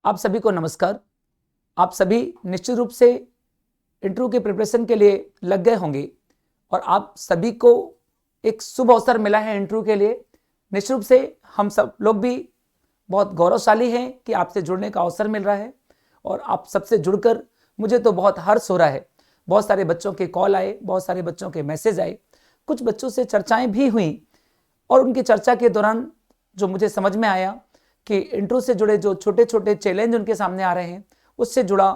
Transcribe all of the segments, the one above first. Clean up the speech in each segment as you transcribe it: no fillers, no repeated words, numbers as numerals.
आप सभी को नमस्कार। आप सभी निश्चित रूप से इंटरव्यू के प्रिपरेशन के लिए लग गए होंगे और आप सभी को एक शुभ अवसर मिला है इंटरव्यू के लिए। निश्चित रूप से हम सब लोग भी बहुत गौरवशाली हैं कि आपसे जुड़ने का अवसर मिल रहा है और आप सबसे जुड़कर मुझे तो बहुत हर्ष हो रहा है। बहुत सारे बच्चों के कॉल आए, बहुत सारे बच्चों के मैसेज आए, कुछ बच्चों से चर्चाएं भी हुई और उनकी चर्चा के दौरान जो मुझे समझ में आया कि इंटरव्यू से जुड़े जो छोटे छोटे चैलेंज उनके सामने आ रहे हैं उससे जुड़ा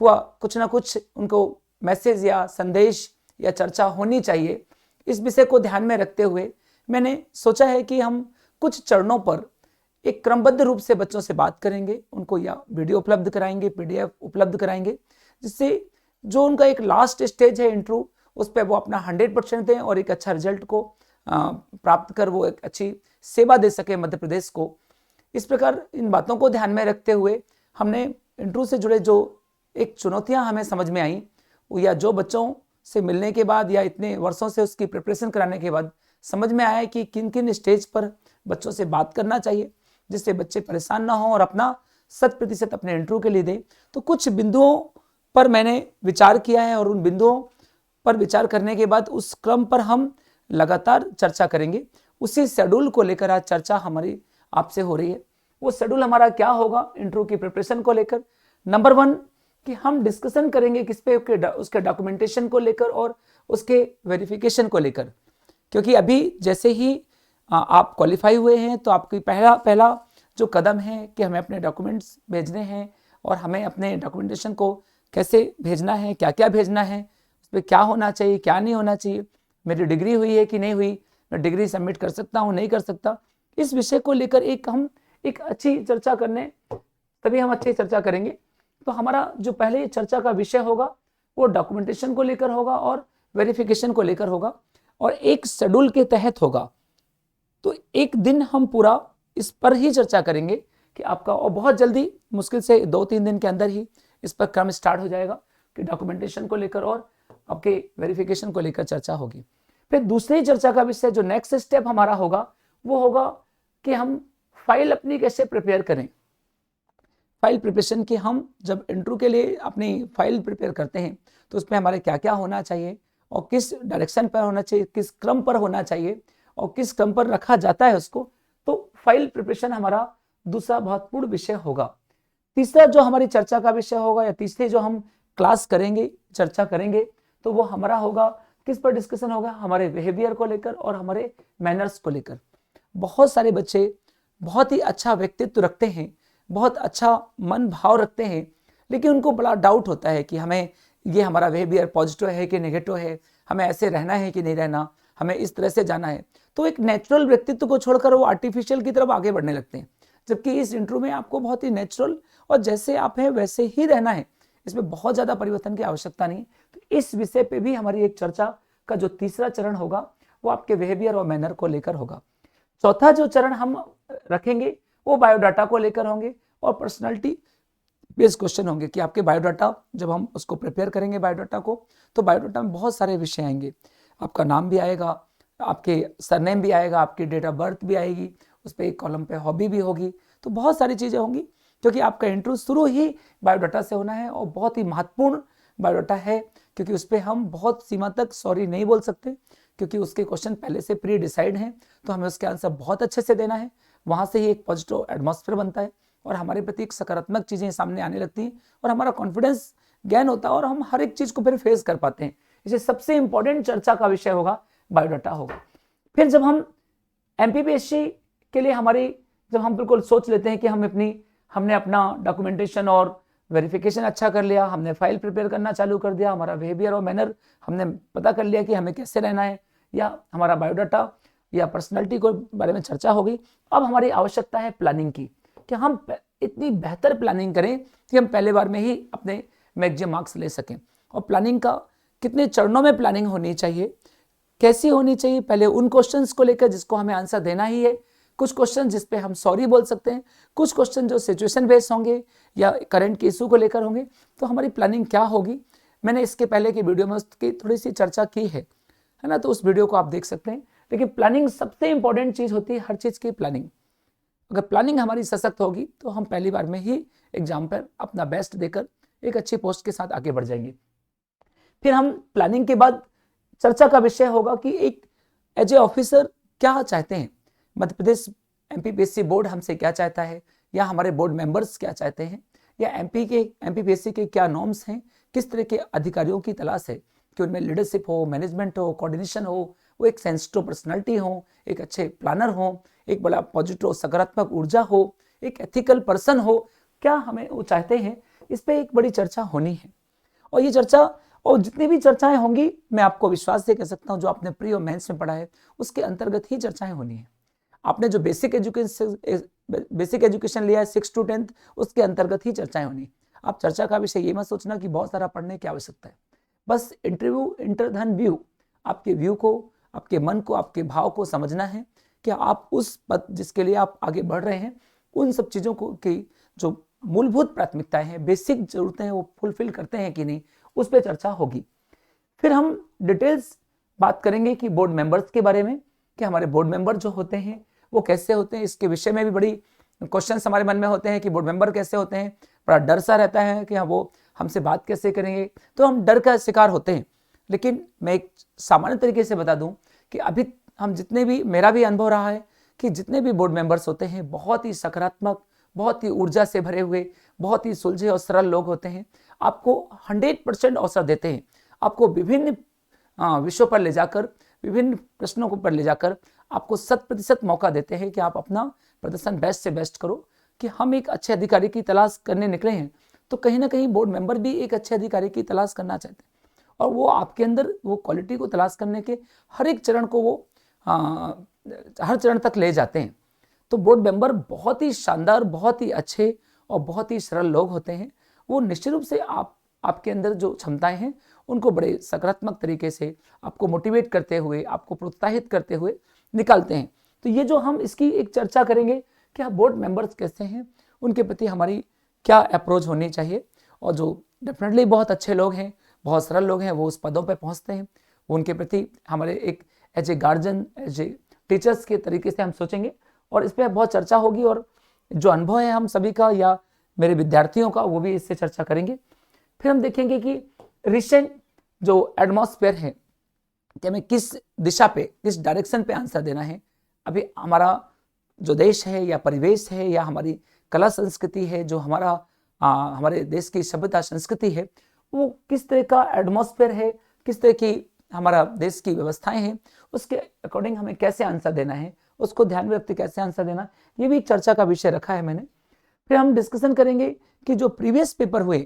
हुआ कुछ ना कुछ उनको मैसेज या संदेश या चर्चा होनी चाहिए। इस विषय को ध्यान में रखते हुए मैंने सोचा है कि हम कुछ चरणों पर एक क्रमबद्ध रूप से बच्चों से बात करेंगे, उनको या वीडियो उपलब्ध कराएंगे, पीडीएफ उपलब्ध कराएंगे, जिससे जो उनका एक लास्ट स्टेज है इंटरव्यू उस पर वो अपना 100% दें और एक अच्छा रिजल्ट को प्राप्त कर वो एक अच्छी सेवा दे सके मध्य प्रदेश को। इस प्रकार इन बातों को ध्यान में रखते हुए हमने इंटरव्यू से जुड़े जो एक चुनौतियां हमें समझ में आई या जो बच्चों से मिलने के बाद या इतने वर्षों से उसकी प्रिपरेशन कराने के बाद समझ में आया कि किन किन स्टेज पर बच्चों से बात करना चाहिए जिससे बच्चे परेशान ना हो और अपना 100% अपने इंटरव्यू के लिए दें। तो कुछ बिंदुओं पर मैंने विचार किया है और उन बिंदुओं पर विचार करने के बाद उस क्रम पर हम लगातार चर्चा करेंगे। उसी शेड्यूल को लेकर आज चर्चा हमारी आपसे हो रही है। वो शेड्यूल हमारा क्या होगा इंटरव्यू की प्रिपरेशन को लेकर। नंबर 1 कि हम डिस्कशन करेंगे किस पे, उसके डॉक्यूमेंटेशन को लेकर और उसके वेरिफिकेशन को लेकर, क्योंकि अभी जैसे ही आप क्वालिफाई हुए हैं तो आपकी पहला जो कदम है कि हमें अपने डॉक्यूमेंट्स भेजने हैं और हमें अपने डॉक्यूमेंटेशन को कैसे भेजना है, क्या क्या भेजना है, उस पर क्या होना चाहिए, क्या नहीं होना चाहिए, मेरी डिग्री हुई है कि नहीं हुई, मैं डिग्री सबमिट कर सकता हूँ नहीं कर सकता, इस विषय को लेकर हम एक अच्छी चर्चा करने तभी हम अच्छी चर्चा करेंगे। तो हमारा जो पहले चर्चा का विषय होगा वो डॉक्यूमेंटेशन को लेकर होगा और वेरिफिकेशन को लेकर होगा और एक शेड्यूल के तहत होगा। तो एक दिन हम पूरा इस पर ही चर्चा करेंगे कि आपका, और बहुत जल्दी मुश्किल से 2-3 दिन के अंदर ही इस पर क्रम स्टार्ट हो जाएगा कि डॉक्यूमेंटेशन को लेकर और आपके वेरिफिकेशन को लेकर चर्चा होगी। फिर दूसरी चर्चा का विषय जो नेक्स्ट स्टेप हमारा होगा वो होगा कि हम फाइल अपनी कैसे प्रिपेयर करें। फाइल प्रिपरेशन की हम जब इंटरव्यू के लिए अपनी फाइल प्रिपेयर करते हैं तो उसमें हमारे क्या क्या होना चाहिए और किस डायरेक्शन पर होना चाहिए, किस क्रम पर होना चाहिए और किस क्रम पर रखा जाता है उसको। तो फाइल प्रिपरेशन हमारा दूसरा महत्वपूर्ण विषय होगा। तीसरा जो हमारी चर्चा का विषय होगा या तीसरी जो हम क्लास करेंगे, चर्चा करेंगे, तो वो हमारा होगा किस पर डिस्कशन होगा, हमारे बिहेवियर को लेकर और हमारे मैनर्स को लेकर। बहुत सारे बच्चे बहुत ही अच्छा व्यक्तित्व रखते हैं, बहुत अच्छा मन भाव रखते हैं, लेकिन उनको बड़ा डाउट होता है कि हमें ये हमारा बिहेवियर पॉजिटिव है कि नेगेटिव है, हमें ऐसे रहना है कि नहीं रहना, हमें इस तरह से जाना है। तो एक नेचुरल व्यक्तित्व को छोड़कर वो आर्टिफिशियल की तरफ आगे बढ़ने लगते हैं, जबकि इस इंटरव्यू में आपको बहुत ही नेचुरल और जैसे आप हैं वैसे ही रहना है, इसमें बहुत ज़्यादा परिवर्तन की आवश्यकता नहीं। तो इस विषय पे भी हमारी एक चर्चा का जो तीसरा चरण होगा वो आपके बिहेवियर और मैनर को लेकर होगा। चौथा जो चरण हम रखेंगे वो बायोडाटा को लेकर होंगे और पर्सनालिटी बेस्ड क्वेश्चन होंगे कि आपके बायोडाटा, जब हम उसको प्रिपेयर करेंगे बायोडाटा को, तो बायोडाटा में बहुत सारे विषय आएंगे। आपका नाम भी आएगा, आपके सरनेम भी आएगा, आपकी डेट ऑफ बर्थ भी आएगी, उस पर एक कॉलम पे हॉबी भी होगी। तो बहुत सारी चीज़ें होंगी क्योंकि आपका इंटरव्यू शुरू ही बायोडाटा से होना है और बहुत ही महत्वपूर्ण बायोडाटा है, क्योंकि उस पर हम बहुत सीमा तक सॉरी नहीं बोल सकते, क्योंकि उसके क्वेश्चन पहले से प्री डिसाइड हैं। तो हमें उसके आंसर बहुत अच्छे से देना है, वहाँ से ही एक पॉजिटिव एटमॉस्फेयर बनता है और हमारे प्रति एक सकारात्मक चीज़ें सामने आने लगती हैं और हमारा कॉन्फिडेंस गेन होता है और हम हर एक चीज़ को फिर फेस कर पाते हैं। इसे सबसे इंपॉर्टेंट चर्चा का विषय होगा बायोडाटा होगा। फिर जब हम एमपीपीएससी के लिए जब हम बिल्कुल सोच लेते हैं कि हमने अपना डॉक्यूमेंटेशन और वेरिफिकेशन अच्छा कर लिया, हमने फाइल प्रिपेयर करना चालू कर दिया, हमारा बिहेवियर और मैनर हमने पता कर लिया कि हमें कैसे रहना है, या हमारा बायोडाटा या पर्सनालिटी को बारे में चर्चा होगी। अब हमारी आवश्यकता है प्लानिंग की, कि हम इतनी बेहतर प्लानिंग करें कि हम पहले बार में ही अपने मैक्सिमम मार्क्स ले सकें। और प्लानिंग का कितने चरणों में प्लानिंग होनी चाहिए, कैसी होनी चाहिए, पहले उन क्वेश्चंस को लेकर जिसको हमें आंसर देना ही है, कुछ क्वेश्चन जिस पे हम सॉरी बोल सकते हैं, कुछ क्वेश्चन जो सिचुएशन बेस्ड होंगे या करंट के इशू को लेकर होंगे। तो हमारी प्लानिंग क्या होगी, मैंने इसके पहले की वीडियो में उसकी थोड़ी सी चर्चा की है ना, तो उस वीडियो को आप देख सकते हैं। लेकिन प्लानिंग सबसे इंपॉर्टेंट चीज़ होती है, हर चीज़ की प्लानिंग। अगर प्लानिंग हमारी सशक्त होगी तो हम पहली बार में ही एग्जाम पर अपना बेस्ट देकर एक अच्छी पोस्ट के साथ आगे बढ़ जाएंगे। फिर हम प्लानिंग के बाद चर्चा का विषय होगा कि एक एज ए ऑफिसर क्या चाहते हैं, मध्य प्रदेश एमपीपीएससी बोर्ड हमसे क्या चाहता है, या हमारे बोर्ड मेंबर्स क्या चाहते हैं, या एमपीपीएससी के क्या नॉर्म्स हैं, किस तरह के अधिकारियों की तलाश है कि उनमें लीडरशिप हो, मैनेजमेंट हो, कोऑर्डिनेशन हो, वो एक सेंसिटिव पर्सनालिटी हो, एक अच्छे प्लानर हो, एक बड़ा पॉजिटिव सकारात्मक ऊर्जा हो, एक एथिकल पर्सन हो, क्या हमें वो चाहते हैं, इस पर एक बड़ी चर्चा होनी है। और ये चर्चा और जितनी भी चर्चाएं होंगी, मैं आपको विश्वास से कह सकता हूं जो आपने प्री और मेंस में पढ़ा है उसके अंतर्गत ही चर्चाएं होनी है। आपने जो बेसिक एजुकेशन लिया है 6 to 10th, उसके अंतर्गत ही चर्चाएं होनी। आप चर्चा का विषय ये मत सोचना कि बहुत सारा पढ़ने की आवश्यकता है। बस इंटरधन व्यू, आपके व्यू को, आपके मन को, आपके भाव को समझना है कि आप उस पद जिसके लिए आप आगे बढ़ रहे हैं उन सब चीज़ों को की जो मूलभूत प्राथमिकताएं हैं, बेसिक जरूरतें हैं, वो फुलफिल करते हैं कि नहीं, उस पर चर्चा होगी। फिर हम डिटेल्स बात करेंगे कि बोर्ड मेंबर्स के बारे में, कि हमारे बोर्ड मेंबर जो होते हैं वो कैसे होते हैं। इसके विषय में भी बड़ी क्वेश्चंस हमारे मन में होते हैं कि बोर्ड मेंबर कैसे होते हैं, बड़ा डर सा रहता है कि हाँ वो हमसे बात कैसे करेंगे, तो हम डर का शिकार होते हैं। लेकिन मैं एक सामान्य तरीके से बता दूं कि अभी हम जितने भी, मेरा भी अनुभव रहा है कि जितने भी बोर्ड मेंबर्स होते हैं बहुत ही सकारात्मक, बहुत ही ऊर्जा से भरे हुए, बहुत ही सुलझे और सरल लोग होते हैं। आपको 100% अवसर देते हैं, आपको विभिन्न विषयों पर ले जाकर, विभिन्न प्रश्नों को पर ले जाकर आपको 100% मौका देते हैं कि आप अपना प्रदर्शन बेस्ट से बेस्ट करो। कि हम एक अच्छे अधिकारी की तलाश करने निकले हैं तो कहीं ना कहीं बोर्ड मेंबर भी एक अच्छे अधिकारी की तलाश करना चाहते हैं, और वो आपके अंदर वो क्वालिटी को तलाश करने के हर एक चरण को वो हर चरण तक ले जाते हैं। तो बोर्ड मेंबर बहुत ही शानदार, बहुत ही अच्छे और बहुत ही सरल लोग होते हैं। वो निश्चित रूप से आपके अंदर जो क्षमताएं हैं उनको बड़े सकारात्मक तरीके से आपको मोटिवेट करते हुए, आपको प्रोत्साहित करते हुए निकालते हैं। तो ये जो हम इसकी एक चर्चा करेंगे कि हाँ बोर्ड मेंबर्स कैसे हैं, उनके प्रति हमारी क्या अप्रोच होनी चाहिए, और जो डेफिनेटली बहुत अच्छे लोग हैं, बहुत सरल लोग हैं, वो उस पदों पर पहुँचते हैं, उनके प्रति हमारे एक as a guardian, as a teachers के तरीके से हम सोचेंगे और इस पर बहुत चर्चा होगी। और जो अनुभव है हम सभी का या मेरे विद्यार्थियों का, वो भी इससे चर्चा करेंगे। फिर हम देखेंगे कि रिसेंट जो एटमॉस्फेयर है कि हमें किस दिशा पे, किस डायरेक्शन पे आंसर देना है। अभी हमारा जो देश है या परिवेश है या हमारी कला संस्कृति है, जो हमारे देश की सभ्यता संस्कृति है, वो किस तरह का एटमॉस्फेयर है, किस तरह की हमारा देश की व्यवस्थाएं हैं, उसके अकॉर्डिंग हमें कैसे आंसर देना है, उसको ध्यान में रखते कैसे आंसर देना, ये भी चर्चा का विषय रखा है मैंने। फिर हम डिस्कशन करेंगे कि जो प्रीवियस पेपर हुए,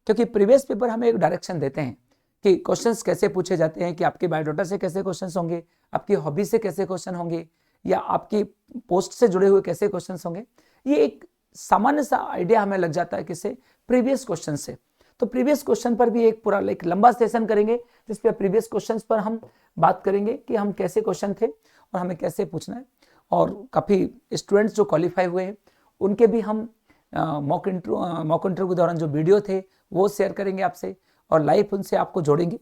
क्योंकि प्रीवियस पेपर हमें एक डायरेक्शन देते हैं कि क्वेश्चंस कैसे पूछे जाते हैं, कि आपके बायोडाटा से कैसे क्वेश्चंस होंगे, आपकी हॉबी से कैसे क्वेश्चन होंगे, या आपकी पोस्ट से जुड़े हुए कैसे क्वेश्चंस होंगे। ये एक सामान्य सा आइडिया हमें लग जाता है किससे, प्रीवियस क्वेश्चन से। तो प्रीवियस क्वेश्चन पर भी एक पूरा एक लंबा सेशन करेंगे जिसपे प्रीवियस क्वेश्चंस पर हम बात करेंगे कि हम कैसे क्वेश्चन थे और हमें कैसे पूछना है। और काफ़ी स्टूडेंट्स जो क्वालिफाई हुए हैं उनके भी हम मॉक इंटरव्यू के दौरान जो वीडियो थे वो शेयर करेंगे आपसे, और लाइव उनसे आपको जोड़ेंगे।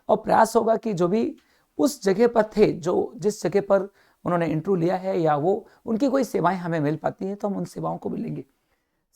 और प्रयास होगा कि जो भी उस जगह पर थे, जो जिस जगह पर उन्होंने इंटरव्यू लिया है या वो उनकी कोई सेवाएं हमें मिल पाती हैं तो हम उन सेवाओं को भी लेंगे।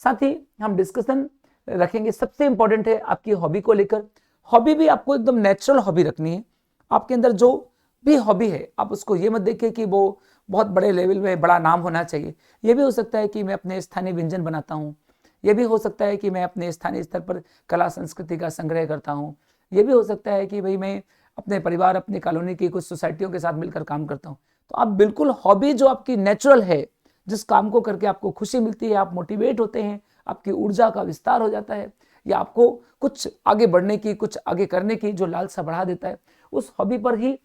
साथ ही हम डिस्कशन रखेंगे, सबसे इंपॉर्टेंट है आपकी हॉबी को लेकर। हॉबी भी आपको एकदम नेचुरल हॉबी रखनी है। आपके अंदर जो भी हॉबी है आप उसको ये मत देखिए कि वो बहुत बड़े लेवल में बड़ा नाम होना चाहिए। ये भी हो सकता है कि मैं अपने स्थानीय व्यंजन बनाता हूँ, ये भी हो सकता है कि मैं अपने स्थानीय स्तर पर कला संस्कृति का संग्रह करता हूँ, ये भी हो सकता है कि भाई मैं अपने परिवार, अपनी कॉलोनी की कुछ सोसाइटियों के साथ मिलकर काम करता हूँ। तो आप बिल्कुल हॉबी जो आपकी नेचुरल है, जिस काम को करके आपको खुशी मिलती है, आप मोटिवेट होते हैं, आपकी ऊर्जा का विस्तार हो जाता है, या आपको कुछ आगे बढ़ने की, कुछ आगे करने की जो लालसा बढ़ा देता है, उस हॉबी पर ही,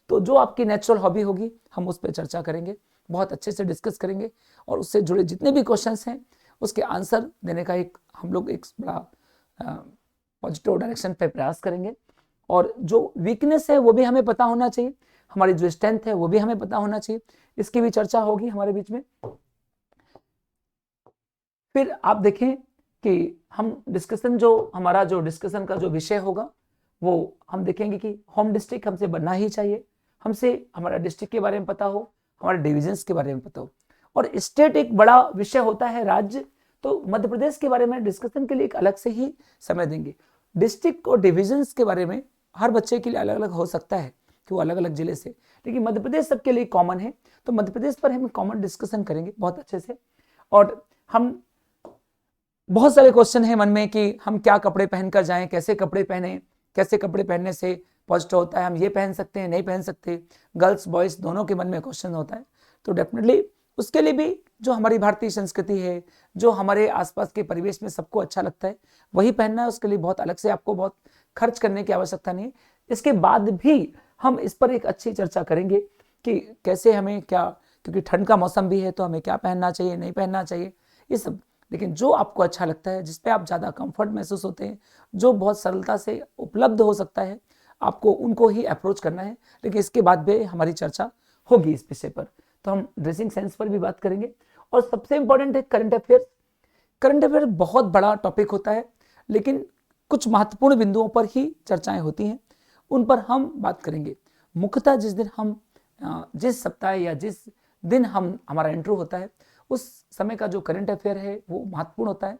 तो जो आपकी नेचुरल हॉबी होगी हम उस पर चर्चा करेंगे, बहुत अच्छे से डिस्कस करेंगे, और उससे जुड़े जितने भी क्वेश्चंस हैं उसके आंसर देने का हम लोग एक बड़ा पॉजिटिव डायरेक्शन पे प्रयास करेंगे। और जो वीकनेस है वो भी हमें पता होना चाहिए, हमारी जो स्ट्रेंथ है वो भी हमें पता होना चाहिए, इसकी भी चर्चा होगी हमारे बीच में। फिर आप देखें कि हम डिस्कशन हमारा जो डिस्कशन का जो विषय होगा वो हम देखेंगे कि होम डिस्ट्रिक्ट हमसे बनना ही चाहिए, हमसे हमारा डिस्ट्रिक्ट के बारे में पता हो, हमारे डिविजन्स के बारे में पता हो, और स्टेट एक बड़ा विषय होता है, राज्य, तो मध्य प्रदेश के बारे में डिस्कशन के लिए एक अलग से ही समय देंगे। डिस्ट्रिक्ट और डिविजन्स के बारे में हर बच्चे के लिए अलग अलग हो सकता है कि वो अलग अलग जिले से, लेकिन मध्य प्रदेश सबके लिए कॉमन है, तो मध्य प्रदेश पर हम कॉमन डिस्कशन करेंगे बहुत अच्छे से। और हम बहुत सारे क्वेश्चन है मन में कि हम क्या कपड़े पहनकर जाएं, कैसे कपड़े पहने, कैसे कपड़े पहनने से पॉजिटिव होता है, हम ये पहन सकते हैं नहीं पहन सकते, गर्ल्स बॉयज दोनों के मन में क्वेश्चन होता है। तो डेफिनेटली उसके लिए भी जो हमारी भारतीय संस्कृति है, जो हमारे आसपास के परिवेश में सबको अच्छा लगता है वही पहनना है, उसके लिए बहुत अलग से आपको बहुत खर्च करने की आवश्यकता नहीं है। इसके बाद भी हम इस पर एक अच्छी चर्चा करेंगे कि कैसे हमें क्या, क्योंकि ठंड का मौसम भी है तो हमें क्या पहनना चाहिए नहीं पहनना चाहिए ये सब। लेकिन जो आपको अच्छा लगता है, जिसपे आप ज़्यादा कंफर्ट महसूस होते हैं, जो बहुत सरलता से उपलब्ध हो सकता है, आपको उनको ही अप्रोच करना है। लेकिन इसके बाद भी हमारी चर्चा होगी इस विषय पर, तो हम ड्रेसिंग सेंस पर भी बात करेंगे। और सबसे इंपॉर्टेंट है करंट अफेयर्स। करंट अफेयर बहुत बड़ा टॉपिक होता है, लेकिन कुछ महत्वपूर्ण बिंदुओं पर ही चर्चाएं होती हैं, उन पर हम बात करेंगे। मुख्यतः जिस दिन हम जिस सप्ताह या जिस दिन हमारा इंटरव्यू होता है उस समय का जो करंट अफेयर है वो महत्वपूर्ण होता है,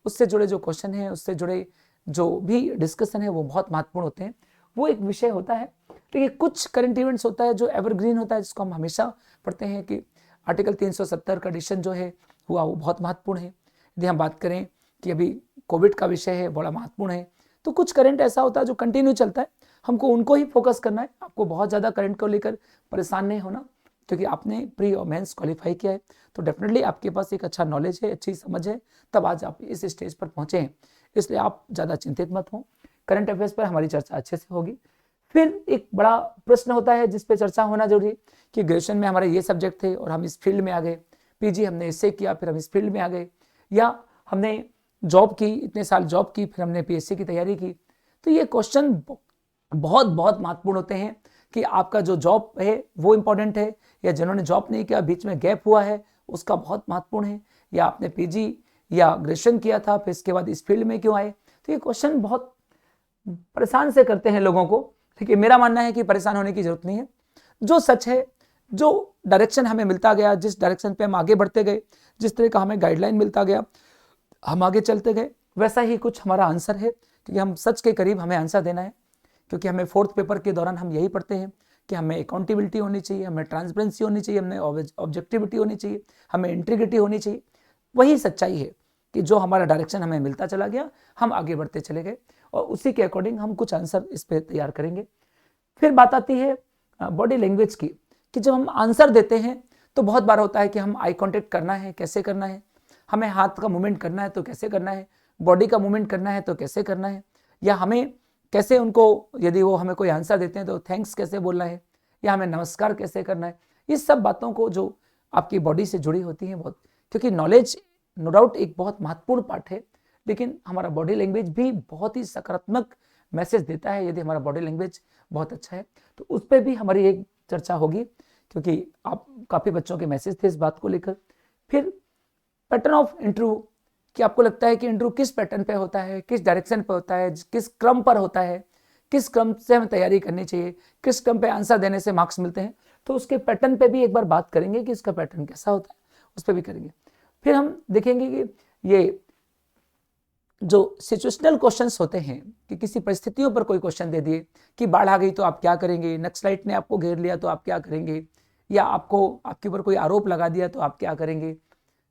उससे जुड़े जो क्वेश्चन हैं, उससे जुड़े जो भी डिस्कशन है वो बहुत महत्वपूर्ण होते हैं, वो एक विषय होता है। देखिए कुछ करंट इवेंट्स होता है जो एवरग्रीन होता है, जिसको हम हमेशा पढ़ते हैं कि आर्टिकल 370 का डिसीजन जो है हुआ वो बहुत महत्वपूर्ण है। यदि हम बात करें कि अभी कोविड का विषय है बड़ा महत्वपूर्ण है, तो कुछ करंट ऐसा होता है जो कंटिन्यू चलता है, हमको उनको ही फोकस करना है। आपको बहुत ज़्यादा करंट को लेकर परेशान नहीं होना, क्योंकि आपने प्री और मेंस क्वालिफाई किया है, तो डेफिनेटली आपके पास एक अच्छा नॉलेज है, अच्छी समझ है, तब आज आप इस स्टेज पर पहुंचे हैं, इसलिए आप ज़्यादा चिंतित मत हो। करंट अफेयर्स पर हमारी चर्चा अच्छे से होगी। फिर एक बड़ा प्रश्न होता है जिस पे चर्चा होना जरूरी है कि ग्रेजुएशन में हमारे ये सब्जेक्ट थे और हम इस फील्ड में आ गए, पीजी हमने इससे किया फिर हम इस फील्ड में आ गए, या हमने जॉब की, इतने साल जॉब की, फिर हमने पीएससी की तैयारी की। तो ये क्वेश्चन बहुत बहुत महत्वपूर्ण होते हैं कि आपका जो जॉब है वो इंपॉर्टेंट है, या जिन्होंने जॉब नहीं किया बीच में गैप हुआ है उसका बहुत महत्वपूर्ण है, या आपने पीजी या ग्रेजुएशन किया था फिर इसके बाद इस फील्ड में क्यों आए। तो ये क्वेश्चन बहुत परेशान से करते हैं लोगों को, लेकिन मेरा मानना है कि परेशान होने की जरूरत नहीं है। जो सच है, जो डायरेक्शन हमें मिलता गया, जिस डायरेक्शन पे हम आगे बढ़ते गए, जिस तरह का हमें गाइडलाइन मिलता गया, हम आगे चलते गए, वैसा ही कुछ हमारा आंसर है, क्योंकि हम सच के करीब हमें आंसर देना है। क्योंकि हमें फोर्थ पेपर के दौरान हम यही पढ़ते हैं कि हमें अकाउंटेबिलिटी होनी चाहिए, हमें ट्रांसपेरेंसी होनी चाहिए, हमें ऑब्जेक्टिविटी होनी चाहिए, हमें इंटीग्रिटी होनी चाहिए। वही सच्चाई है कि जो हमारा डायरेक्शन हमें मिलता चला गया, हम आगे बढ़ते चले गए और उसी के अकॉर्डिंग हम कुछ आंसर इस पर तैयार करेंगे। फिर बात आती है बॉडी लैंग्वेज की, कि जब हम आंसर देते हैं तो बहुत बार होता है कि हम आई कॉन्टेक्ट करना है, कैसे करना है, हमें हाथ का मूवमेंट करना है तो कैसे करना है, बॉडी का मूवमेंट करना है तो कैसे करना है, या हमें कैसे उनको, यदि वो हमें कोई आंसर देते हैं तो थैंक्स कैसे बोलना है, या हमें नमस्कार कैसे करना है। ये सब बातों को जो आपकी बॉडी से जुड़ी होती हैं बहुत, क्योंकि नॉलेज नो डाउट एक बहुत महत्वपूर्ण पार्ट है, लेकिन हमारा बॉडी लैंग्वेज भी बहुत ही सकारात्मक मैसेज देता है। यदि हमारा बॉडी लैंग्वेज बहुत अच्छा है तो उस पर भी हमारी एक चर्चा होगी, क्योंकि आप काफ़ी बच्चों के मैसेज थे इस बात को लेकर। फिर पैटर्न ऑफ इंटरव्यू, कि आपको लगता है कि इंटरव्यू किस पैटर्न पे होता है, किस डायरेक्शन पे होता है, किस क्रम पर होता है, किस क्रम से हमें तैयारी करनी चाहिए, किस क्रम पे आंसर देने से मार्क्स मिलते हैं, तो उसके पैटर्न पे भी एक बार बात करेंगे कि इसका पैटर्न कैसा होता है, उस पर भी करेंगे। फिर हम देखेंगे कि ये जो सिचुएशनल क्वेश्चंस होते हैं, कि किसी परिस्थितियों पर कोई क्वेश्चन दे दिए कि बाढ़ आ गई तो आप क्या करेंगे, नक्सलाइट ने आपको घेर लिया तो आप क्या करेंगे, या आपके ऊपर कोई आरोप लगा दिया तो आप क्या करेंगे,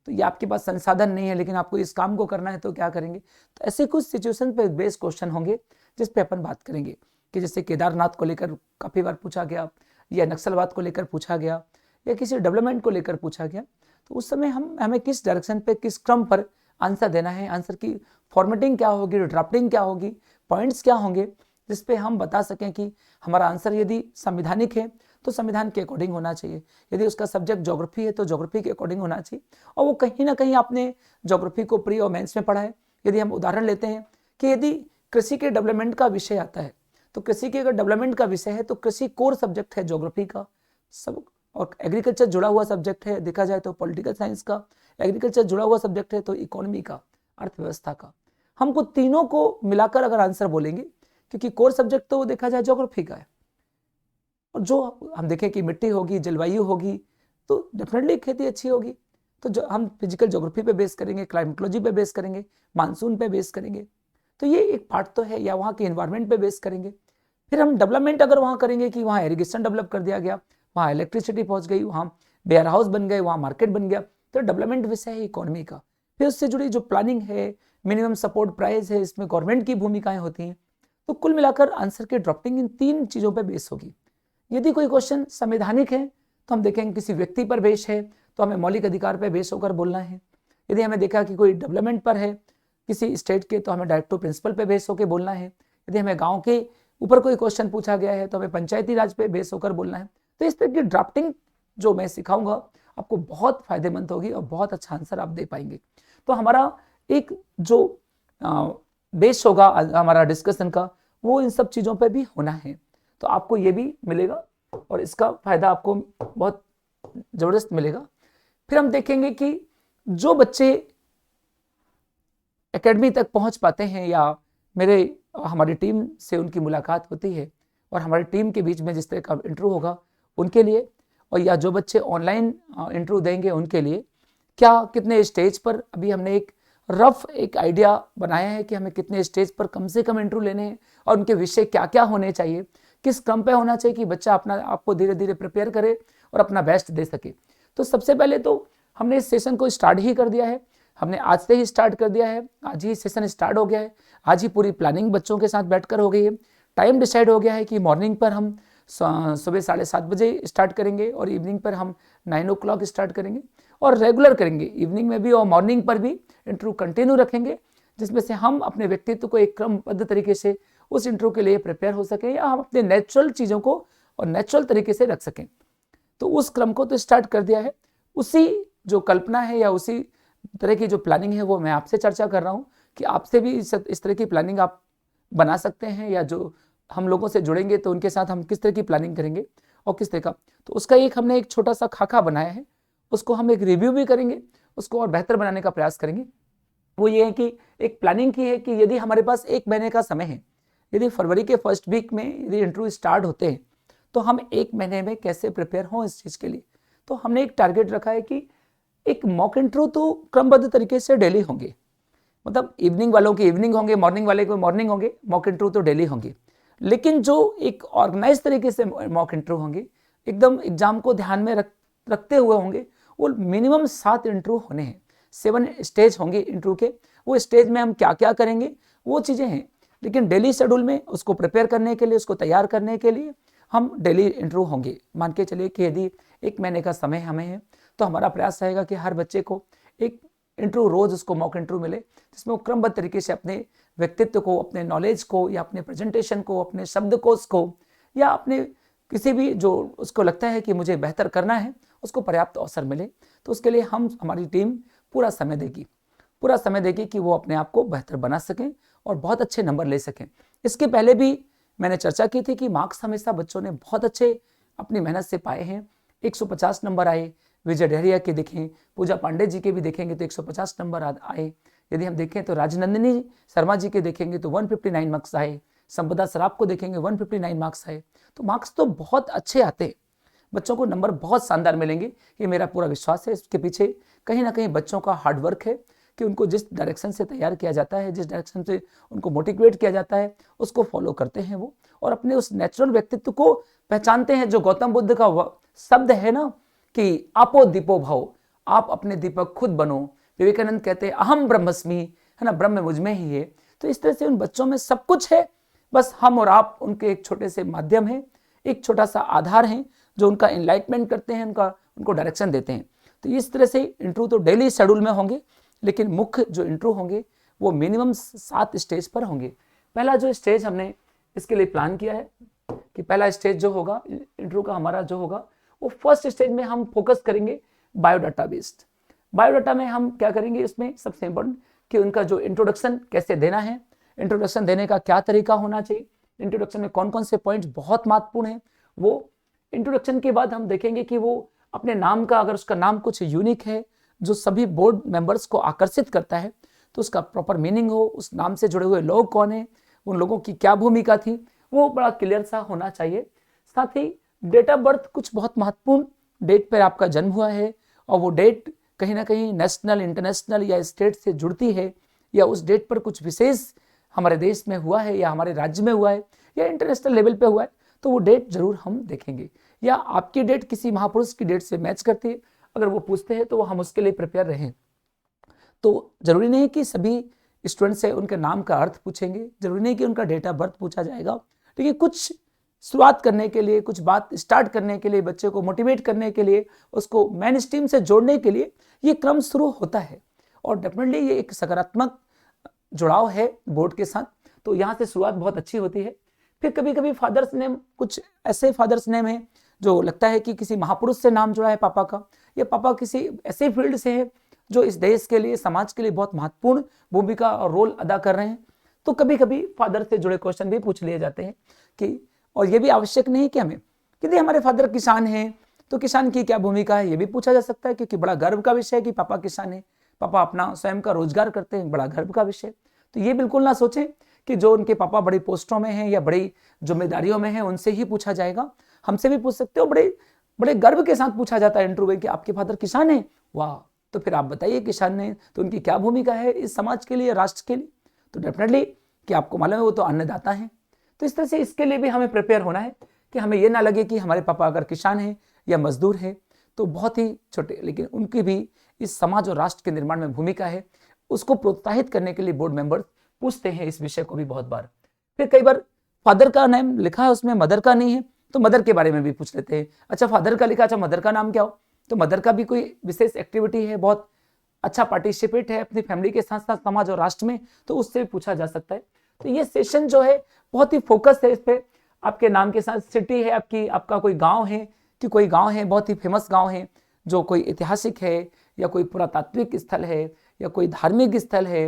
तो ये आपके पास संसाधन नहीं है लेकिन आपको इस काम को करना है तो क्या करेंगे। तो ऐसे कुछ सिचुएशन पे बेस्ड क्वेश्चन होंगे जिस पे अपन बात करेंगे, कि जैसे केदारनाथ को लेकर काफ़ी बार पूछा गया, या नक्सलवाद को लेकर पूछा गया, या किसी डेवलपमेंट को लेकर पूछा गया, तो उस समय हमें किस डायरेक्शन पे, किस क्रम पर आंसर देना है, आंसर की फॉर्मेटिंग क्या होगी, ड्राफ्टिंग क्या होगी, पॉइंट्स क्या होंगे, जिसपे हम बता सकें कि हमारा आंसर यदि संविधानिक है तो संविधान के अकॉर्डिंग होना चाहिए, यदि उसका सब्जेक्ट ज्योग्राफी है तो ज्योग्राफी के अकॉर्डिंग होना चाहिए, और वो कहीं ना कहीं आपने ज्योग्राफी को प्री और मेंस में पढ़ा है। यदि हम उदाहरण लेते हैं कि यदि कृषि के डेवलपमेंट का विषय आता है, तो कृषि के अगर डेवलपमेंट का विषय है तो कृषि कोर सब्जेक्ट है ज्योग्राफी का सब, और एग्रीकल्चर जुड़ा हुआ सब्जेक्ट है, देखा जाए तो पॉलिटिकल साइंस का, एग्रीकल्चर जुड़ा हुआ सब्जेक्ट है तो इकोनॉमी का, अर्थव्यवस्था का। हमको तीनों को मिलाकर अगर आंसर बोलेंगे, क्योंकि कोर सब्जेक्ट तो देखा जाए ज्योग्राफी का है, और जो हम देखें कि मिट्टी होगी, जलवायु होगी, तो डेफिनेटली खेती अच्छी होगी, तो जो हम फिजिकल ज्योग्राफी पे बेस करेंगे, क्लाइमेटोलॉजी पे बेस करेंगे, मानसून पे बेस करेंगे, तो ये एक पार्ट तो है, या वहाँ के इन्वायरमेंट पे बेस करेंगे। फिर हम डेवलपमेंट अगर वहाँ करेंगे कि वहाँ इरिगेशन डेवलप कर दिया गया, वहाँ इलेक्ट्रिसिटी पहुँच गई, वहाँ वेयर हाउस बन गए, वहाँ मार्केट बन गया, तो डेवलपमेंट विषय है इकोनॉमी का। फिर उससे जुड़ी जो प्लानिंग है, मिनिमम सपोर्ट प्राइस है, इसमें गवर्नमेंट की भूमिकाएं होती हैं। तो कुल मिलाकर आंसर की ड्राफ्टिंग इन 3 चीज़ों पर बेस होगी। यदि कोई क्वेश्चन संवैधानिक है तो हम देखेंगे किसी व्यक्ति पर बेस है तो हमें मौलिक अधिकार पर बेस होकर बोलना है। यदि हमें देखा कि कोई डेवलपमेंट पर है किसी स्टेट के, तो हमें डायरेक्टिव प्रिंसिपल पे बेस होकर बोलना है। यदि हमें गांव के ऊपर कोई क्वेश्चन पूछा गया है तो हमें पंचायती राज पे बेस होकर बोलना है। तो इस तरह की ड्राफ्टिंग जो मैं सिखाऊंगा आपको बहुत फायदेमंद होगी और बहुत अच्छा आंसर आप दे पाएंगे। तो हमारा एक जो बेस होगा हमारा डिस्कशन का, वो इन सब चीज़ों पर भी होना है, तो आपको ये भी मिलेगा और इसका फायदा आपको बहुत ज़बरदस्त मिलेगा। फिर हम देखेंगे कि जो बच्चे एकेडमी तक पहुंच पाते हैं या हमारी टीम से उनकी मुलाकात होती है और हमारी टीम के बीच में जिस तरह का इंटरव्यू होगा उनके लिए, और या जो बच्चे ऑनलाइन इंटरव्यू देंगे उनके लिए, क्या कितने स्टेज पर, अभी हमने एक रफ एक आइडिया बनाया है कि हमें कितने स्टेज पर कम से कम इंटरव्यू लेने हैं और उनके विषय क्या क्या होने चाहिए, किस क्रम पे होना चाहिए कि बच्चा अपना आपको धीरे धीरे प्रिपेयर करे और अपना बेस्ट दे सके। तो सबसे पहले तो हमने इस सेशन को स्टार्ट ही कर दिया है, हमने आज से ही स्टार्ट कर दिया है, आज ही सेशन स्टार्ट हो गया है, आज ही पूरी प्लानिंग बच्चों के साथ बैठकर हो गई है। टाइम डिसाइड हो गया है कि मॉर्निंग पर हम सुबह 7:30 बजे स्टार्ट करेंगे और इवनिंग पर हम 9 o'clock स्टार्ट करेंगे और रेगुलर करेंगे, इवनिंग में भी और मॉर्निंग पर भी इंटरव्यू कंटिन्यू रखेंगे, जिसमें से हम अपने व्यक्तित्व को एक क्रमबद्ध तरीके से उस इंटरव्यू के लिए प्रिपेयर हो सकें या हम अपने नेचुरल चीज़ों को और नेचुरल तरीके से रख सकें। तो उस क्रम को तो स्टार्ट कर दिया है, उसी जो कल्पना है या उसी तरह की जो प्लानिंग है वो मैं आपसे चर्चा कर रहा हूँ कि आपसे भी इस तरह की प्लानिंग आप बना सकते हैं, या जो हम लोगों से जुड़ेंगे तो उनके साथ हम किस तरह की प्लानिंग करेंगे और किस तरह का। तो उसका हमने एक छोटा सा खाका बनाया है, उसको हम एक रिव्यू भी करेंगे, उसको और बेहतर बनाने का प्रयास करेंगे। वो ये है कि एक प्लानिंग की है कि यदि हमारे पास 1 महीने का समय है, यदि फरवरी के फर्स्ट वीक में यदि इंटरव्यू स्टार्ट होते हैं तो हम 1 महीने में कैसे प्रिपेयर हों इस चीज़ के लिए। तो हमने एक टारगेट रखा है कि एक मॉक इंटरव्यू तो क्रमबद्ध तरीके से डेली होंगे, मतलब इवनिंग वालों के इवनिंग होंगे, मॉर्निंग वाले को मॉर्निंग होंगे, मॉक इंटरव्यू तो डेली होंगे, लेकिन जो एक ऑर्गेनाइज तरीके से मॉक इंटरव्यू होंगे, एकदम एग्जाम को ध्यान में रखते हुए होंगे, वो मिनिमम 7 इंटरव्यू होने हैं, 7 स्टेज होंगे इंटरव्यू के। वो स्टेज में हम क्या क्या करेंगे वो चीज़ें हैं, लेकिन डेली शेड्यूल में उसको प्रिपेयर करने के लिए, उसको तैयार करने के लिए हम डेली इंटरव्यू होंगे। मान के चलिए कि यदि 1 महीने का समय हमें है तो हमारा प्रयास रहेगा कि हर बच्चे को एक इंटरव्यू रोज उसको मॉक इंटरव्यू मिले, जिसमें वो क्रमबद्ध तरीके से अपने व्यक्तित्व को, अपने नॉलेज को या अपने प्रेजेंटेशन को, अपने शब्दकोश को या अपने किसी भी जो उसको लगता है कि मुझे बेहतर करना है उसको पर्याप्त अवसर मिले। तो उसके लिए हमारी टीम पूरा समय देगी कि वो अपने आप को बेहतर बना सकें और बहुत अच्छे नंबर ले सकें। इसके पहले भी मैंने चर्चा की थी कि मार्क्स हमेशा बच्चों ने बहुत अच्छे अपनी मेहनत से पाए हैं। 150 नंबर आए, विजय डहरिया के देखें, पूजा पांडे जी के भी देखेंगे तो 150 नंबर आए। यदि हम देखें तो राजनंदिनी शर्मा जी के देखेंगे तो 159 मार्क्स आए, संपदा सराफ को देखेंगे 159 मार्क्स आए। तो मार्क्स तो बहुत अच्छे आते हैं, बच्चों को नंबर बहुत शानदार मिलेंगे, ये मेरा पूरा विश्वास है। इसके पीछे कहीं ना कहीं बच्चों का हार्डवर्क है कि उनको जिस डायरेक्शन से तैयार किया जाता है, जिस डायरेक्शन से उनको मोटिवेट किया जाता है, उसको फॉलो करते हैं वो, और अपने उस नेचुरल व्यक्तित्व को पहचानते हैं। जो गौतम बुद्ध का शब्द है ना कि आपो दीपो भव, आप अपने दीपक खुद बनो। विवेकानंद कहते हैं अहम ब्रह्मस्मि, है ना, ब्रह्म मुझ में ही है। तो इस तरह से उन बच्चों में सब कुछ है, बस हम और आप उनके एक छोटे से माध्यम हैं, एक छोटा सा आधार हैं जो उनका एनलाइटमेंट करते हैं, उनको डायरेक्शन देते हैं। तो इस तरह से इंटरव्यू तो डेली शेड्यूल में होंगे, लेकिन मुख्य जो इंटरव्यू होंगे वो मिनिमम 7 स्टेज पर होंगे। पहला जो स्टेज हमने इसके लिए प्लान किया है कि पहला स्टेज जो होगा इंटरव्यू का हमारा जो होगा वो फर्स्ट स्टेज में हम फोकस करेंगे बायोडाटा बेस्ड। बायोडाटा में हम क्या करेंगे, इसमें सबसे इम्पोर्टेंट कि उनका जो इंट्रोडक्शन कैसे देना है, इंट्रोडक्शन देने का क्या तरीका होना चाहिए, इंट्रोडक्शन में कौन कौन से पॉइंट्स बहुत महत्वपूर्ण हैं। वो इंट्रोडक्शन के बाद हम देखेंगे कि वो अपने नाम का, अगर उसका नाम कुछ यूनिक है जो सभी बोर्ड मेंबर्स को आकर्षित करता है, तो उसका प्रॉपर मीनिंग हो, उस नाम से जुड़े हुए लोग कौन है, उन लोगों की क्या भूमिका थी, वो बड़ा क्लियर सा होना चाहिए। साथ ही डेट ऑफ बर्थ, कुछ बहुत महत्वपूर्ण डेट पर आपका जन्म हुआ है और वो डेट कहीं ना कहीं नेशनल, इंटरनेशनल या स्टेट से जुड़ती है, या उस डेट पर कुछ विशेष हमारे देश में हुआ है या हमारे राज्य में हुआ है या इंटरनेशनल लेवल पे हुआ है, तो वो डेट जरूर हम देखेंगे। या आपकी डेट किसी महापुरुष की डेट से मैच करती है, अगर वो पूछते हैं तो हम उसके लिए प्रिपेयर रहें। तो जरूरी नहीं कि सभी स्टूडेंट से उनके नाम का अर्थ पूछेंगे, जरूरी नहीं कि उनका डेट ऑफ बर्थ पूछा जाएगा, लेकिन कुछ शुरुआत करने के लिए, कुछ बात स्टार्ट करने के लिए, बच्चे को मोटिवेट करने के लिए, उसको मेन स्ट्रीम से जोड़ने के लिए ये क्रम शुरू होता है। और डेफिनेटली ये एक सकारात्मक जुड़ाव है बोर्ड के साथ, तो यहाँ से शुरुआत बहुत अच्छी होती है। फिर कभी कभी फादर्स नेम, कुछ ऐसे फादर्स नेम है जो लगता है कि किसी महापुरुष से नाम जुड़ा है पापा का, या पापा किसी ऐसे फील्ड से है जो इस देश के लिए, समाज के लिए बहुत महत्वपूर्ण भूमिका और रोल अदा कर रहे हैं। तो कभी कभी फादर से जुड़े क्वेश्चन भी पूछ लिए जाते हैं कि, और ये भी आवश्यक नहीं कि हमें, यदि हमारे फादर किसान हैं तो किसान की क्या भूमिका है, ये भी पूछा जा सकता है, क्योंकि बड़ा गर्व का विषय है कि पापा किसान है, पापा अपना स्वयं का रोजगार करते हैं, बड़ा गर्व का विषय। तो ये बिल्कुल ना सोचें कि जो उनके पापा बड़ी पोस्टों में हैं या बड़ी जिम्मेदारियों में हैं उनसे ही पूछा जाएगा, हमसे भी पूछ सकते हो। बड़े बड़े गर्व के साथ पूछा जाता है इंटरव्यू में कि आपके फादर किसान है, वाह, तो फिर आप बताइए किसान ने तो उनकी क्या भूमिका है इस समाज के लिए, राष्ट्र के लिए। तो डेफिनेटली कि आपको मालूम है वो तो अन्नदाता हैं। तो इस तरह से इसके लिए भी हमें प्रिपेयर होना है कि हमें ये ना लगे कि हमारे पापा अगर किसान हैं या मजदूर हैं तो बहुत ही छोटे, लेकिन उनकी भी इस समाज और राष्ट्र के निर्माण में भूमिका है। उसको प्रोत्साहित करने के लिए बोर्ड मेंबर्स पूछते हैं इस विषय को भी बहुत बार। फिर कई बार फादर का नाम लिखा है उसमें, मदर का नहीं है, तो मदर के बारे में भी पूछ लेते हैं। अच्छा फादर का लिखा, अच्छा मदर का नाम क्या हो, तो मदर का भी कोई विशेष एक्टिविटी है, बहुत अच्छा पार्टिसिपेट है अपनी फैमिली के साथ साथ समाज और राष्ट्र में, तो उससे भी पूछा जा सकता है। तो ये सेशन जो है बहुत ही फोकस है इस पे, आपके नाम के साथ सिटी है आपकी, आपका कोई गांव है कि कोई गांव है बहुत ही फेमस गांव है जो कोई ऐतिहासिक है या कोई पुरातात्विक स्थल है या कोई धार्मिक स्थल है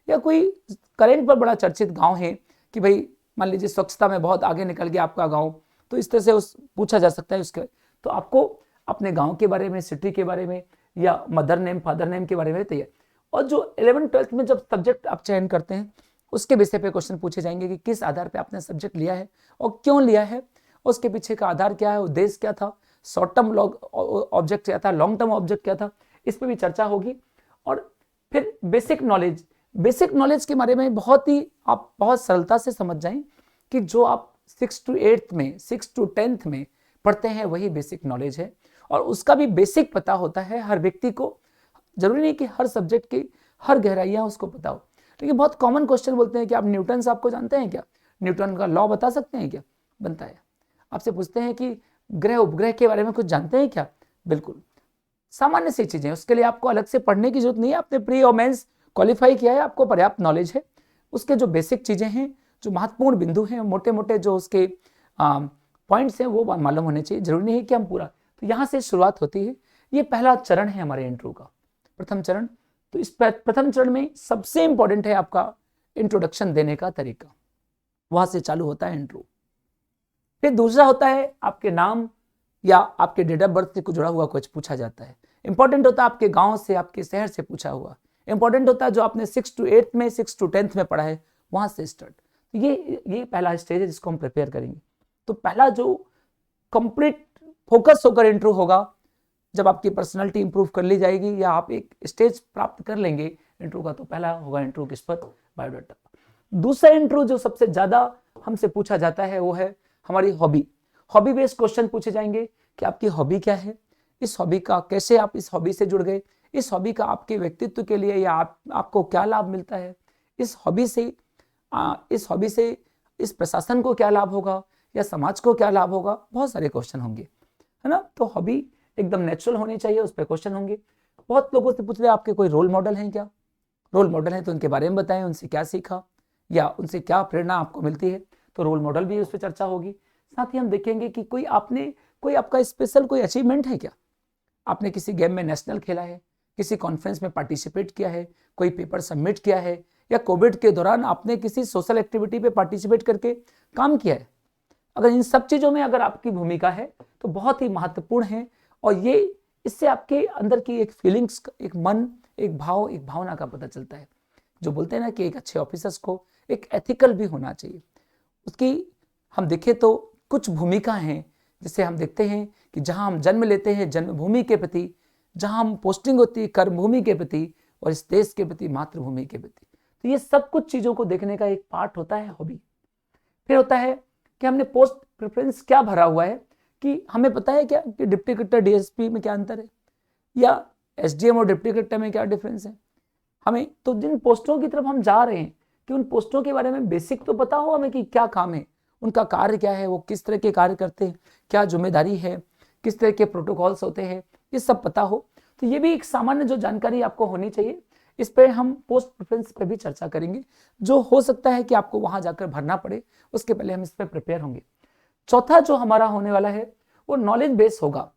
या कोई करेंट पर बड़ा चर्चित गांव है कि भाई मान लीजिए स्वच्छता में बहुत आगे निकल गया आपका गांव, तो इस तरह से उस पूछा जा सकता है उसके। तो आपको अपने गांव के बारे में, सिटी के बारे में या मदर नेम, फादर नेम के बारे में तैयार। और जो 11th-12th में जब सब्जेक्ट आप चयन करते हैं उसके विषय पे क्वेश्चन पूछे जाएंगे कि किस आधार पे आपने सब्जेक्ट लिया है और क्यों लिया है, उसके पीछे का आधार क्या है, उद्देश्य क्या था, शॉर्ट टर्म ऑब्जेक्ट क्या था, लॉन्ग टर्म ऑब्जेक्ट क्या था, इस पर भी चर्चा होगी। और फिर बेसिक नॉलेज के बारे में बहुत ही आप बहुत सरलता से समझ जाएं कि जो आप 6 to 8th में, 6 to 10th में पढ़ते हैं वही बेसिक नॉलेज है, और उसका भी बेसिक पता होता है हर व्यक्ति को। जरूरी नहीं कि हर सब्जेक्ट की हर गहराइयां उसको पता हो, लेकिन बहुत कॉमन क्वेश्चन बोलते हैं कि आप न्यूटन से आपको जानते हैं क्या, न्यूटन का लॉ बता सकते हैं क्या, बनता है। आपसे पूछते हैं कि ग्रह उपग्रह के बारे में कुछ जानते हैं क्या, बिल्कुल सामान्य सी चीजें, उसके लिए आपको अलग से पढ़ने की जरूरत नहीं है, आपने प्री और मेंस क्वालिफाई किया है, आपको पर्याप्त नॉलेज है। उसके जो बेसिक चीजें हैं, जो महत्वपूर्ण बिंदु हैं, मोटे मोटे जो उसके पॉइंट्स हैं वो मालूम होने चाहिए, जरूरी नहीं है कि हम पूरा। तो यहाँ से शुरुआत होती है, ये पहला चरण है हमारे इंटरव्यू का, प्रथम चरण। तो इस प्रथम चरण में सबसे इंपॉर्टेंट है आपका इंट्रोडक्शन देने का तरीका, वहां से चालू होता है इंटरव्यू। फिर दूसरा होता है आपके नाम या आपके डेट ऑफ बर्थ से कुछ जुड़ा हुआ कुछ पूछा जाता है। इंपॉर्टेंट होता है आपके गांव से, आपके शहर से पूछा हुआ। इंपॉर्टेंट होता है जो आपने 6 to 8th में, 6 to 10th में पढ़ा है वहां से स्टार्ट। तो ये पहला स्टेज है जिसको हम प्रिपेयर करेंगे। तो पहला जो कंप्लीट फोकस होकर इंटरव्यू होगा, जब आपकी पर्सनालिटी इंप्रूव कर ली जाएगी या आप एक स्टेज प्राप्त कर लेंगे इंटरव्यू का, तो पहला होगा इंटरव्यू किस पर, बायोडाटा। दूसरा इंटरव्यू जो सबसे ज्यादा हमसे पूछा जाता है वो है हमारी हॉबी बेस्ड क्वेश्चन पूछे जाएंगे कि आपकी हॉबी क्या है, इस हॉबी का कैसे आप इस हॉबी से जुड़ गए, इस हॉबी का आपके व्यक्तित्व के लिए या आपको क्या लाभ मिलता है, इस हॉबी से इस प्रशासन को क्या लाभ होगा या समाज को क्या लाभ होगा, बहुत सारे क्वेश्चन होंगे, है ना। तो हॉबी एकदम नेचुरल होनी चाहिए, उस पर क्वेश्चन होंगे। बहुत लोगों से पूछ रहे आपके कोई रोल मॉडल हैं क्या, रोल मॉडल है तो उनके बारे में बताएं, उनसे क्या सीखा या उनसे क्या प्रेरणा आपको मिलती है, तो रोल मॉडल भी उस पर चर्चा होगी। साथ ही हम देखेंगे कि कोई आपका स्पेशल कोई अचीवमेंट है क्या, आपने किसी गेम में नेशनल खेला है, किसी कॉन्फ्रेंस में पार्टिसिपेट किया है, कोई पेपर सबमिट किया है, या कोविड के दौरान आपने किसी सोशल एक्टिविटी पे पार्टिसिपेट करके काम किया है। अगर इन सब चीजों में अगर आपकी भूमिका है तो बहुत ही महत्वपूर्ण है, और ये इससे आपके अंदर की एक फीलिंग्स, एक मन, एक भाव, एक भावना का पता चलता है। जो बोलते हैं ना कि एक अच्छे ऑफिसर्स को एक एथिकल भी होना चाहिए। उसकी हम देखें तो कुछ भूमिका हैं, जिसे हम देखते हैं कि जहां हम जन्म लेते हैं, जन्मभूमि के प्रति जहां हम पोस्टिंग होती है कर्मभूमि के प्रति और इस देश के प्रति, मातृभूमि के प्रति। तो ये सब कुछ चीजों को देखने का एक पार्ट होता है हॉबी। फिर होता है कि हमने पोस्ट प्रेफरेंस क्या भरा हुआ है, कि हमें पता है क्या कि डिप्टी कलेक्टर डीएसपी में क्या अंतर है, या एसडीएम और डिप्टी कलेक्टर में क्या डिफरेंस है। हमें तो जिन पोस्टों की तरफ हम जा रहे हैं कि उन पोस्टों के बारे में बेसिक तो पता हो हमें कि क्या काम है, उनका कार्य क्या है, वो किस तरह के कार्य करते हैं, क्या जिम्मेदारी है, किस तरह के प्रोटोकॉल्स होते हैं, ये सब पता हो। तो ये भी एक सामान्य जो जानकारी आपको होनी चाहिए। इस पर हम पोस्ट प्रेफरेंस पे भी चर्चा करेंगे, जो हो सकता है कि आपको वहां जाकर भरना पड़े, उसके पहले हम इस पर प्रिपेयर होंगे। चौथा जो हमारा होने वाला है वो नॉलेज बेस होगा।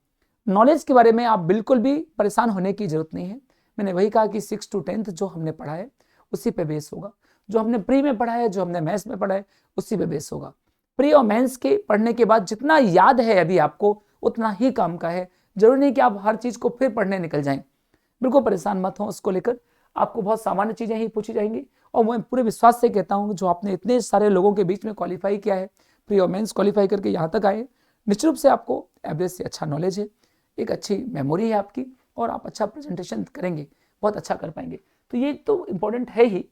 नॉलेज के बारे में आप बिल्कुल भी परेशान होने की जरूरत नहीं है। मैंने वही कहा कि 6 to 10th जो हमने पढ़ा है उसी पे बेस होगा, जो हमने प्री में पढ़ा है, जो हमने मैथ्स में पढ़ा है उसी पे बेस होगा। प्री और मेंस के पढ़ने के बाद जितना याद है अभी आपको उतना ही काम का है। जरूरी नहीं कि आप हर चीज को फिर पढ़ने निकल जाएं, बिल्कुल परेशान मत हो उसको लेकर। आपको बहुत सामान्य चीजें ही पूछी जाएंगी, और मैं पूरे विश्वास से कहता हूं जो आपने इतने सारे लोगों के बीच में क्वालिफाई किया है, प्री और मेंस क्वालिफाई करके यहाँ तक आए, निश्चित रूप से आपको एवरेज से अच्छा नॉलेज है, एक अच्छी मेमोरी है आपकी, और आप अच्छा प्रेजेंटेशन करेंगे, बहुत अच्छा कर पाएंगे। तो ये तो इम्पोर्टेंट है ही,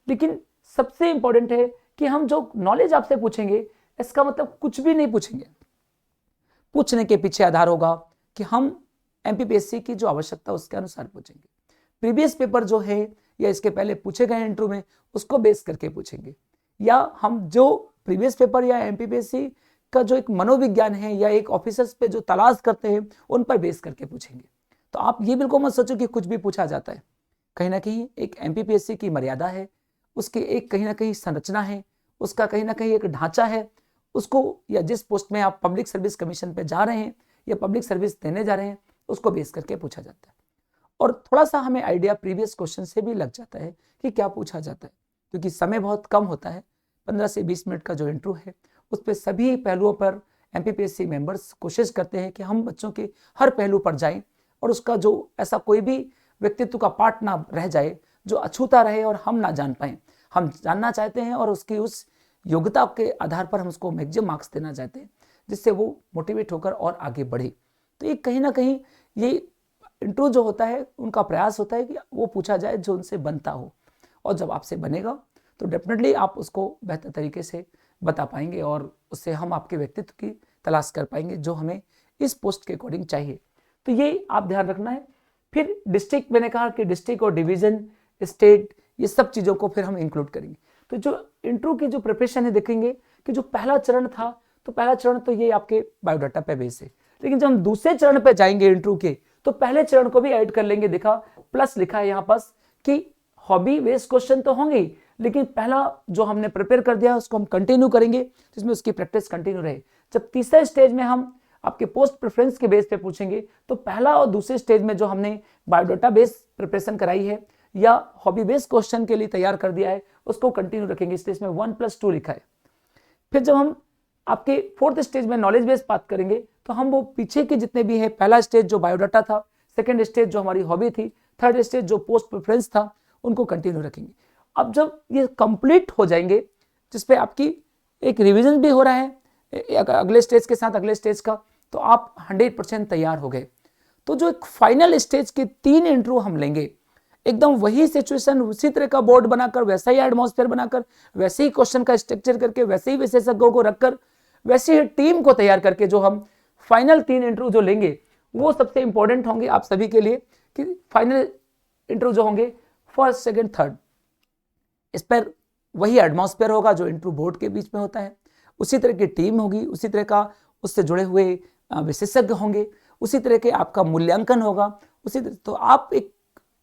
लेकिन सबसे इम्पोर्टेंट है कि हम जो नॉलेज आपसे पूछेंगे इसका मतलब कुछ भी नहीं पूछेंगे। पूछने के पीछे आधार होगा कि हम एमपीपीएससी की जो आवश्यकता उसके अनुसार पूछेंगे। प्रीवियस पेपर जो है या इसके पहले पूछे गए इंटरव्यू में उसको बेस करके पूछेंगे, या हम जो प्रीवियस पेपर या एमपीपीएससी का जो एक मनोविज्ञान है या एक ऑफिसर्स पे जो तलाश करते हैं उन पर बेस करके पूछेंगे। तो आप ये बिल्कुल मत सोचो कि कुछ भी पूछा जाता है। कहीं ना कहीं एक एमपीपीएससी की मर्यादा है, उसकी एक कहीं ना कहीं संरचना है, उसका कहीं ना कहीं एक ढांचा है। उसको, या जिस पोस्ट में आप पब्लिक सर्विस कमीशन पे जा रहे हैं या पब्लिक सर्विस देने जा रहे हैं, उसको बेस करके पूछा जाता है। और थोड़ा सा हमें आइडिया प्रीवियस क्वेश्चन से भी लग जाता है कि क्या पूछा जाता है, क्योंकि समय बहुत कम होता है। 15 से 20 मिनट का जो इंटरव्यू है उस पर सभी पहलुओं पर एमपीपीएससी मेंबर्स कोशिश करते हैं कि हम बच्चों के हर पहलू पर जाएं, और उसका जो ऐसा कोई भी व्यक्तित्व का पार्ट ना रह जाए जो अछूता रहे और हम ना जान पाए। हम जानना चाहते हैं और उसकी उस योग्यता के आधार पर हम उसको मैक्सिमम मार्क्स देना चाहते हैं, जिससे वो मोटिवेट होकर और आगे बढ़े। तो ये कहीं ना कहीं ये इंटरव्यू जो होता है उनका प्रयास होता है कि वो पूछा जाए जो उनसे बनता हो, और जब आपसे बनेगा तो डेफिनेटली आप उसको बेहतर तरीके से बता पाएंगे, और उससे हम आपके व्यक्तित्व की तलाश कर पाएंगे जो हमें इस पोस्ट के अकॉर्डिंग चाहिए। तो ये आप ध्यान रखना है। फिर डिस्ट्रिक्ट, मैंने कहा कि डिस्ट्रिक्ट और डिवीजन, स्टेट, ये सब चीज़ों को फिर हम इंक्लूड करेंगे। तो जो इंटरव्यू की जो प्रिपरेशन है देखेंगे कि जो पहला चरण था, तो पहला चरण तो ये आपके बायोडाटा पे बेस है, लेकिन जब हम दूसरे चरण पे जाएंगे इंटरव्यू के, तो पहले चरण को भी ऐड कर लेंगे। देखा प्लस लिखा है यहाँ पास कि हॉबी बेस्ड क्वेश्चन तो होंगे, लेकिन पहला जो हमने प्रिपेयर कर दिया उसको हम कंटिन्यू करेंगे, जिसमें उसकी प्रैक्टिस कंटिन्यू रहे। जब तीसरे स्टेज में हम आपके पोस्ट प्रेफरेंस के बेस पे पूछेंगे, तो पहला और दूसरे स्टेज में जो हमने बायोडाटा बेस्ड प्रिपरेशन कराई है या हॉबी बेस्ड क्वेश्चन के लिए तैयार कर दिया है उसको कंटिन्यू रखेंगे। इसलिए इसमें 1+2 लिखा है। फिर जब हम आपके फोर्थ स्टेज में नॉलेज बेस्ड बात करेंगे, तो हम वो पीछे के जितने भी है, पहला स्टेज जो बायोडाटा था, सेकंड स्टेज जो हमारी हॉबी थी, थर्ड स्टेज जो पोस्ट प्रेफरेंस था, उनको कंटिन्यू रखेंगे। अब जब ये कंप्लीट हो जाएंगे, जिसपे आपकी एक रिवीजन भी हो रहा है अगले स्टेज के साथ अगले स्टेज का, तो आप 100% तैयार हो गए। तो जो एक फाइनल स्टेज के 3 इंटरव्यू हम लेंगे, एकदम वही सिचुएशन, उसी तरह का बोर्ड बनाकर, वैसा ही एटमॉस्फेयर बनाकर, वैसे ही क्वेश्चन का स्ट्रक्चर करके, वैसे ही विशेषज्ञों को रखकर, वैसे ही टीम को तैयार करके जो हम फाइनल 3 इंटरव्यू जो लेंगे, वो सबसे इंपॉर्टेंट होंगे आप सभी के लिए। कि फाइनल इंटरव्यू जो होंगे फर्स्ट, सेकंड, थर्ड, इस पर वही एटमॉस्फेयर होगा जो इंटरव्यू बोर्ड के बीच में होता है, उसी तरह की टीम होगी, उसी तरह का उससे जुड़े हुए विशेषज्ञ होंगे, उसी तरह के आपका मूल्यांकन होगा, उसी तरह। तो आप एक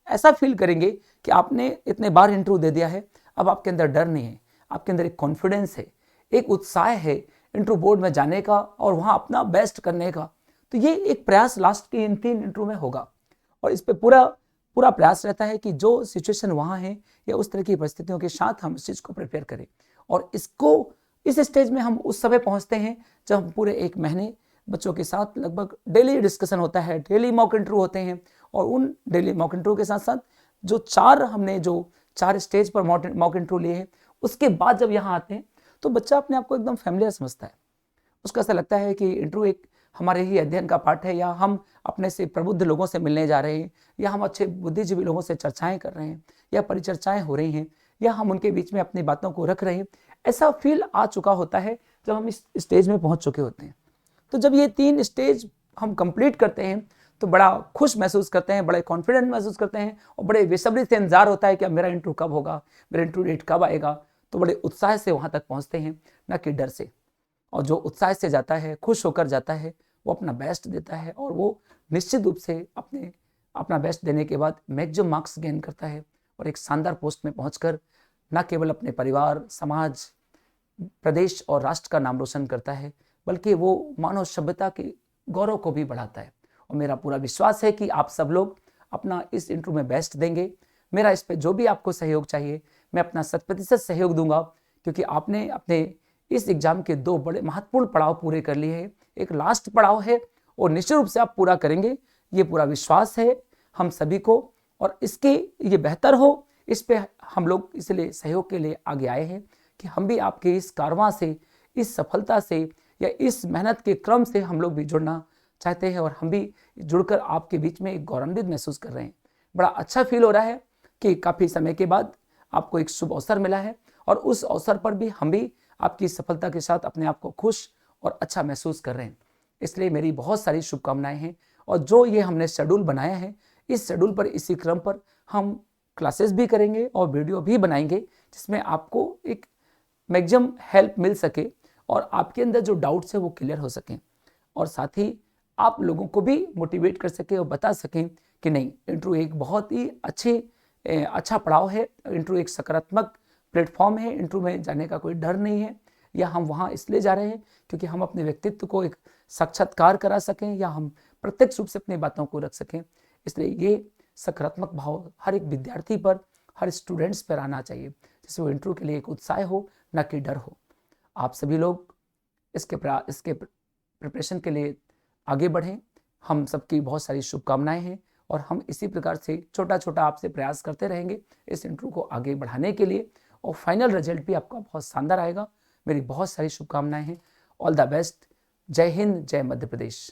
ऐसा फील करेंगे कि आपने इतने बार इंटरव्यू दे दिया है, अब आपके अंदर डर नहीं है, आपके अंदर एक कॉन्फिडेंस है, एक उत्साह है इंटरव्यू बोर्ड में जाने का और वहां अपना बेस्ट करने का। तो ये एक प्रयास लास्ट के इन 3 इंटरव्यू में होगा, और इस पे पूरा प्रयास रहता है कि जो सिचुएशन वहां है या उस तरह की परिस्थितियों के साथ हम इस चीज को प्रिपेयर करें। और इसको इस स्टेज में हम उस समय पहुंचते हैं जब हम पूरे 1 महीने बच्चों के साथ लगभग डेली डिस्कशन होता है, डेली मॉक इंटरव्यू होते हैं, और उन डेली मॉक इंटरव्यू के साथ साथ जो 4 स्टेज पर मॉक इंटरव्यू लिए हैं, उसके बाद जब यहाँ आते हैं तो बच्चा अपने आप को एकदम फैमिलियर समझता है। उसको ऐसा लगता है कि इंटरव्यू एक हमारे ही अध्ययन का पाठ है, या हम अपने से प्रबुद्ध लोगों से मिलने जा रहे हैं, या हम अच्छे बुद्धिजीवी लोगों से चर्चाएं कर रहे हैं, या परिचर्चाएं हो रही हैं, या हम उनके बीच में अपनी बातों को रख रहे हैं, ऐसा फील आ चुका होता है जब हम इस स्टेज में पहुंच चुके होते हैं। तो जब ये 3 स्टेज हम कंप्लीट करते हैं तो बड़ा खुश महसूस करते हैं, बड़े कॉन्फिडेंट महसूस करते हैं, और बड़े बेसब्री से इंतजार होता है कि अब मेरा इंटरव्यू कब होगा, मेरा इंटरव्यू डेट कब आएगा। तो बड़े उत्साह से वहाँ तक पहुँचते हैं, न कि डर से। और जो उत्साह से जाता है, खुश होकर जाता है, वो अपना बेस्ट देता है, और वो निश्चित रूप से अपना बेस्ट देने के बाद मैक्सिमम मार्क्स गेन करता है, और एक शानदार पोस्ट में पहुँचकर न केवल अपने परिवार, समाज, प्रदेश और राष्ट्र का नाम रोशन करता है, बल्कि वो मानव सभ्यता के गौरव को भी बढ़ाता है। और मेरा पूरा विश्वास है कि आप सब लोग अपना इस इंटरव्यू में बेस्ट देंगे। मेरा इस पे जो भी आपको सहयोग चाहिए, मैं अपना 100% सहयोग दूंगा, क्योंकि आपने अपने इस एग्जाम के 2 बड़े महत्वपूर्ण पड़ाव पूरे कर लिए हैं। एक लास्ट पड़ाव है, और निश्चित रूप से आप पूरा करेंगे, ये पूरा विश्वास है हम सभी को। और इसके ये बेहतर हो, इस पे हम लोग इसलिए सहयोग के लिए आगे आए हैं कि हम भी आपके इस कारवां से, इस सफलता से, या इस मेहनत के क्रम से हम लोग भी जुड़ना चाहते हैं, और हम भी जुड़कर आपके बीच में एक गौरवान्वित महसूस कर रहे हैं। बड़ा अच्छा फील हो रहा है कि काफ़ी समय के बाद आपको एक शुभ अवसर मिला है, और उस अवसर पर भी हम भी आपकी सफलता के साथ अपने आप को खुश और अच्छा महसूस कर रहे हैं। इसलिए मेरी बहुत सारी शुभकामनाएं हैं। और जो ये हमने शेड्यूल बनाया है, इस शेड्यूल पर, इसी क्रम पर हम क्लासेस भी करेंगे और वीडियो भी बनाएंगे, जिसमें आपको एक मैक्सिमम हेल्प मिल सके, और आपके अंदर जो डाउट्स है वो क्लियर हो सकें, और साथ ही आप लोगों को भी मोटिवेट कर सकें और बता सकें कि नहीं, इंटरव्यू एक बहुत ही अच्छा पड़ाव है, इंटरव्यू एक सकारात्मक प्लेटफॉर्म है, इंटरव्यू में जाने का कोई डर नहीं है, या हम वहाँ इसलिए जा रहे हैं क्योंकि हम अपने व्यक्तित्व को एक साक्षात्कार करा सकें, या हम प्रत्यक्ष रूप से अपनी बातों को रख सकें। इसलिए ये सकारात्मक भाव हर एक विद्यार्थी पर, हर स्टूडेंट्स पर आना चाहिए, जिससे वो इंटरव्यू के लिए एक उत्साह हो, न कि डर हो। आप सभी लोग इसके प्रिपरेशन के लिए आगे बढ़ें। हम सबकी बहुत सारी शुभकामनाएं हैं, और हम इसी प्रकार से छोटा छोटा आपसे प्रयास करते रहेंगे इस इंटरव्यू को आगे बढ़ाने के लिए, और फाइनल रिजल्ट भी आपका बहुत शानदार आएगा। मेरी बहुत सारी शुभकामनाएं हैं। All the best. जय हिंद, जय मध्य प्रदेश।